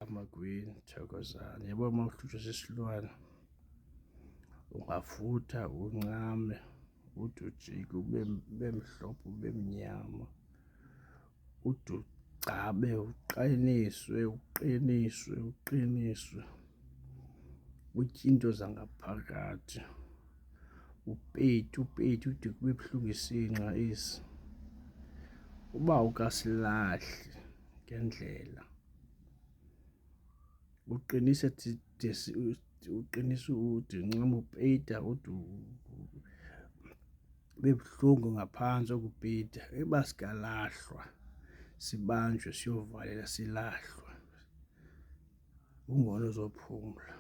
Amagwinya Thokozani, yabo uma uhlutshwa sisilwane ungavutha uncame ude ujike ube mhlophe ube mnyama, ude ugcabe uqiniswe utye into zangaphakathi, upeyite ude kube buhlungu isinqa esi. Uba awukasilahli ngendlela uqinise uqinise ude uncame upeyita ude ube buhlungu ngaphantsi kokupeyita. Uba sikalahlwa sibanjwe siyovalelwa silahlwe kungona uzophumla.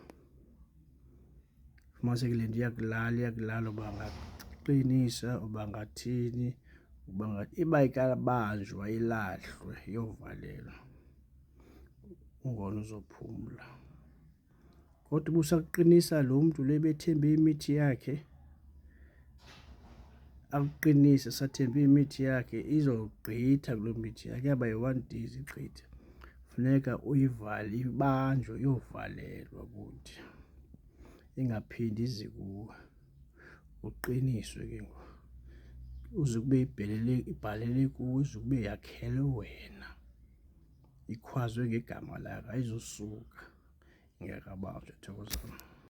Ufumaniseke le nto iyakulala uba ngaqinisa uba ngathini iba ayikabanjwa ilahlwe iyovalelwa kungona uzophumla. Kodwa uba usakuqinisa lo mntu lo ebethembe imithi yakhe akuqinise esathembe imithi yakhe izogqitha kuloo mithi yakhe, iyaba yi-1 days igqitha. Funeka uyivale ibanjwe iyovalelwa kude ingaphindi ize kuwe, uqiniswe ke ngoku uze kube ibhalele kuwe, ize kube yakhele wena, ikhwazwe ngegama lakho, ayizusuka ingekabanjwa Thokozani.